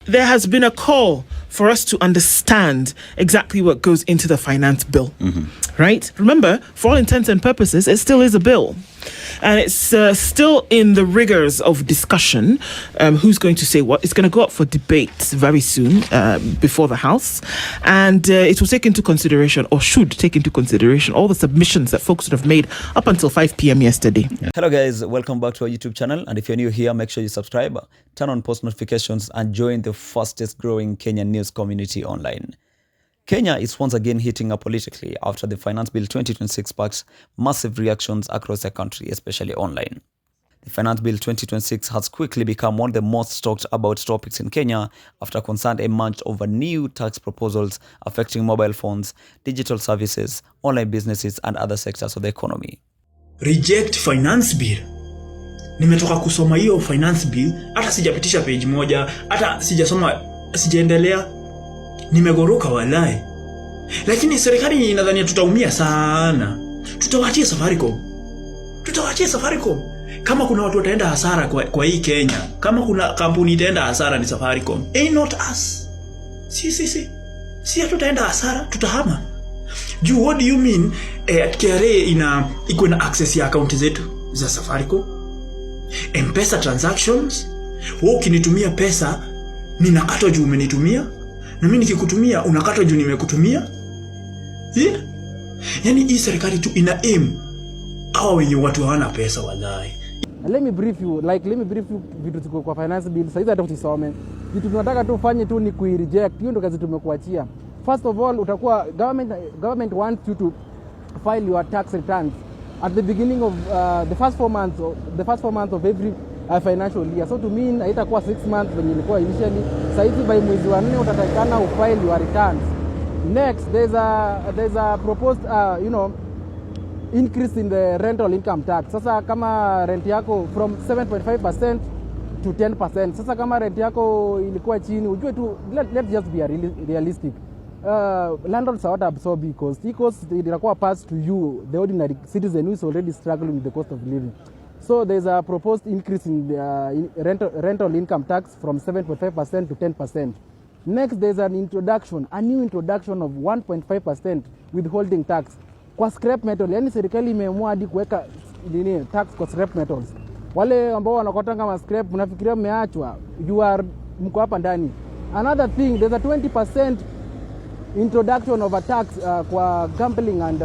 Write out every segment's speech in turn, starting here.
there has been a call for us to understand exactly what goes into the finance bill, right? Remember, for all intents and purposes, it still is a bill. And it's still in the rigors of discussion. Who's going to say what? It's going to go up for debate very soon before the House. And it will take into consideration, or should take into consideration, all the submissions that folks would have made up until 5 p.m. yesterday. Hello guys, welcome back to our YouTube channel. And if you're new here, make sure you subscribe, turn on post notifications, and join the fastest growing Kenyan news community online. Kenya is once again heating up politically after the Finance Bill 2026 sparked massive reactions across the country, especially online. The Finance Bill 2026 has quickly become one of the most talked about topics in Kenya after concern emerged over new tax proposals affecting mobile phones, digital services, online businesses, and other sectors of the economy. Reject Finance Bill. Nimetoka kusoma hiyo Finance Bill, hata sijapitisha page moja, hata sijaendelea. Nimegoroka walai. Lakini serikali inadhania tutaumia sana. Tutawachia Safaricom. Kama kuna watu wataenda hasara kwa hii Kenya, kama kuna kampuni itaenda hasara ni Safaricom. Not us. Si tutaenda hasara, tutahama. What do you mean KRA iko na access ya account zetu za Safaricom? M-Pesa transactions, wewe ukinitumia pesa ninakatwa juu umenitumia, na mimi nikikutumia unakatwa juu nimekutumia. Yaani hii serikali tu ina aim hawa wenye watu hawana pesa wallahi. Let me brief you vitu ziko kwa finance bill. Sasa hata utisome. Vitu tunataka tu ufanye tu ni kuireject. Hiyo ndo kazi tumekuachia. First of all, utakuwa government wants you to file your tax returns at the beginning of the first 4 months of every financial year. So to mean haitakuwa 6 months when ilikuwa initially. Sasa hivi by mwezi wa 4 utatakana ufile your returns. Next, there's a proposed increase in the rental income tax. Sasa kama rent yako from 7.5% to 10%. Sasa kama rent yako ilikuwa chini, ujue tu let's just be realistic. Landlords are what absorb because it requires pass to you, the ordinary citizen who is already struggling with the cost of living. So there's a proposed increase in the rental income tax from 7.5% to 10%. Next, there's a new introduction of 1.5% withholding tax kwa scrap metal. Yani serikali imeamua hadi kuweka tax kwa scrap metals. Wale ambao wanakota kama scrap mnafikiria mmeachwa, mko hapa ndani. Another thing, there's a 20% introduction of a tax kwa gambling and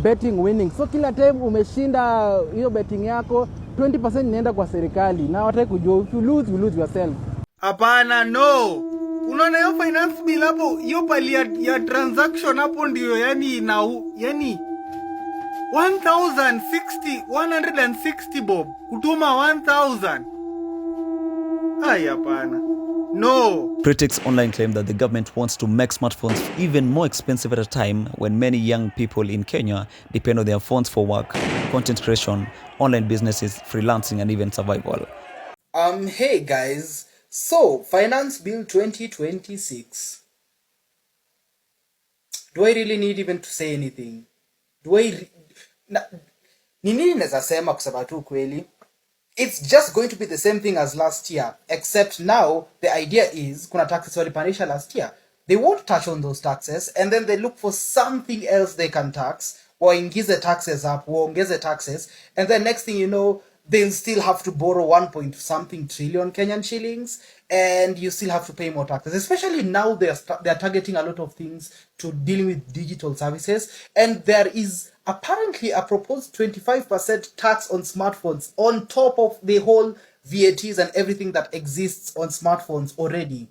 betting winning. So kila time umeshinda hiyo betting yako, 20% inaenda kwa serikali. Na wataki kujua, if you lose, you lose yourself. Hapana, no. Unaona hiyo finance bill hapo, hiyo pali ya transaction hapo ndio yani 160 bob kutuma 1000. Hapana. No. Critics online claim that the government wants to make smartphones even more expensive at a time when many young people in Kenya depend on their phones for work, content creation, online businesses, freelancing, and even survival. Hey guys, so Finance Bill 2026. Do I really need even to say anything? Nini naweza sema kusema tu kweli? It's just going to be the same thing as last year, except now the idea is kuna taxes walipandisha last year. They won't touch on those taxes, and then they look for something else they can tax, waingize taxes up, waongeze taxes, and then next thing you know, they'll still have to borrow 1.something trillion Kenyan shillings, and you still have to pay more taxes. Especially now they're targeting a lot of things to dealing with digital services, and there is apparently a proposed 25% tax on smartphones on top of the whole VATs and everything that exists on smartphones already.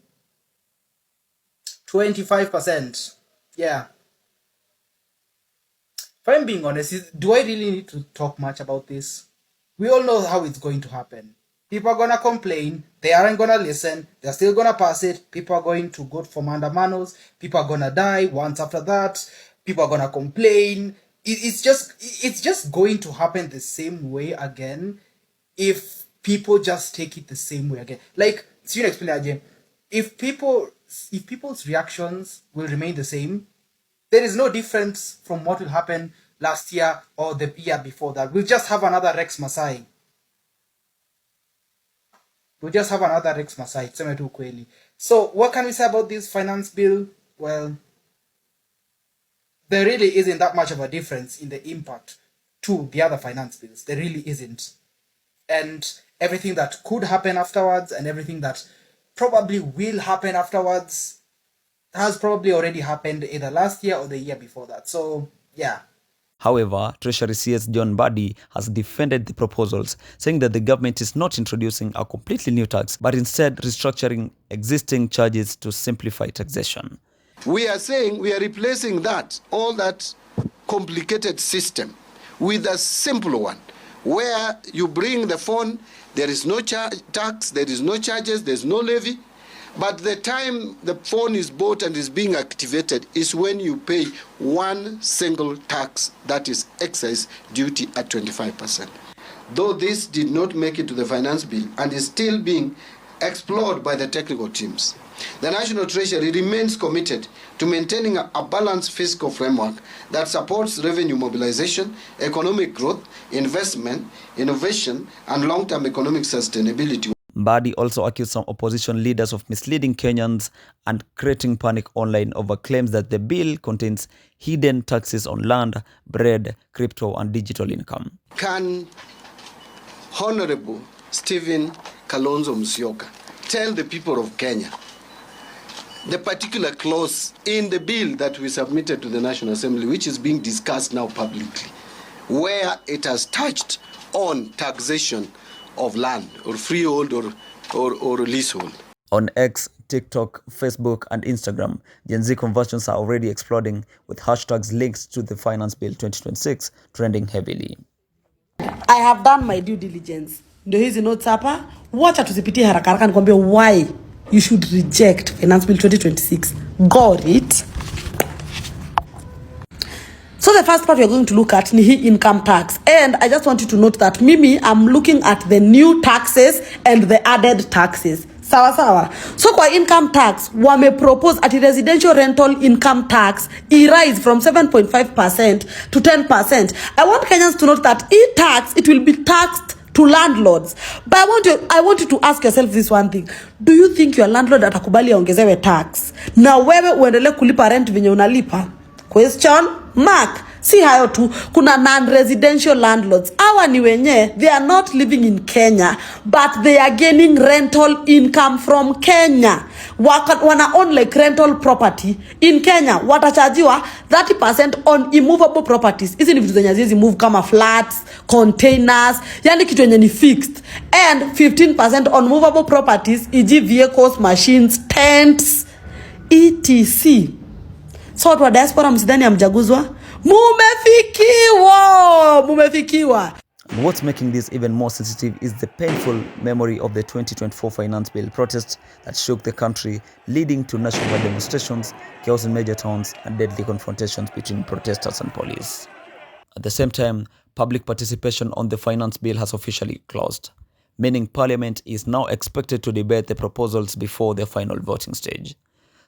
25%. Yeah. If I'm being honest, do I really need to talk much about this? We all know how it's going to happen. People are gonna complain, they aren't gonna listen, they're still gonna pass it, people are going to go for mandamanos, people are gonna die once after that, people are gonna complain. It's just going to happen the same way again if people just take it the same way again. Like, so you explain again. If people's reactions will remain the same, there is no difference from what will happen last year or the year before that. We'll just have another Rex Masai. Tuseme tu kweli. So what can we say about this finance bill? Well, there really isn't that much of a difference in the impact to the other finance bills. There really isn't. And everything that could happen afterwards and everything that probably will happen afterwards has probably already happened either last year or the year before that. So, yeah. However, Treasury CS John Mbadi has defended the proposals, saying that the government is not introducing a completely new tax, but instead restructuring existing charges to simplify taxation. We are saying we are replacing that, all that complicated system, with a simple one, where you bring the phone, there is no tax, there is no charges, there's no levy. But the time the phone is bought and is being activated is when you pay one single tax, that is excise duty at 25%. Though this did not make it to the finance bill and is still being explored by the technical teams, the National Treasury remains committed to maintaining a balanced fiscal framework that supports revenue mobilization, economic growth, investment, innovation, and long-term economic sustainability. Mbadi also accused some opposition leaders of misleading Kenyans and creating panic online over claims that the bill contains hidden taxes on land, bread, crypto, and digital income. Can Honorable Stephen Kalonzo Musyoka tell the people of Kenya the particular clause in the bill that we submitted to the National Assembly, which is being discussed now publicly, where it has touched on taxation of land or freehold or leasehold? On X, TikTok, Facebook, and Instagram, Gen Z conversions are already exploding, with hashtags linked to the Finance Bill 2026 trending heavily. I have done my due diligence. Ndio hizi notes hapa. Wacha tuzipitie haraka haraka nikwambie why you should reject Finance Bill 2026. Got it? So the first part we're going to look at ni hii income tax. And I just want you to note that Mimi, I'm looking at the new taxes and the added taxes. Sawa sawa. So kwa income tax, wame propose at residential rental income tax, rise from 7.5% to 10%. I want Kenyans to note that e-tax, it will be taxed to landlords. But I want you to ask yourself this one thing. Do you think your landlord atakubali aongezewe tax? Na wewe uendelee kulipa rent venye unalipa? Question mark. Si hayo tu, kuna non-residential landlords. Hawa ni wenye, they are not living in Kenya, but they are gaining rental income from Kenya. Wana own like rental property in Kenya. Watachajiwa 30% on immovable properties. Hizi ni vitu zenye haziwezi move kama flats, containers, yani kitu yenye ni fixed. And 15% on movable properties, e.g. vehicles, machines, tents, etc. So watu wa diaspora msidhani amjaguzwa. Mumefikiwa. And what's making this even more sensitive is the painful memory of the 2024 Finance Bill protests that shook the country, leading to nationwide demonstrations, chaos in major towns, and deadly confrontations between protesters and police. At the same time, public participation on the Finance Bill has officially closed, meaning Parliament is now expected to debate the proposals before the final voting stage.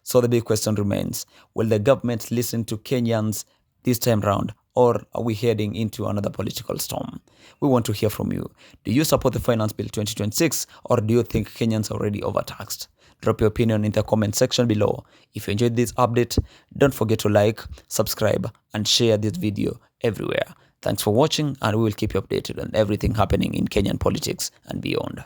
So the big question remains, will the government listen to Kenyans this time round, or are we heading into another political storm? We want to hear from you. Do you support the Finance Bill 2026, or do you think Kenyans are already overtaxed? Drop your opinion in the comment section below. If you enjoyed this update, don't forget to like, subscribe, and share this video everywhere. Thanks for watching, and we will keep you updated on everything happening in Kenyan politics and beyond.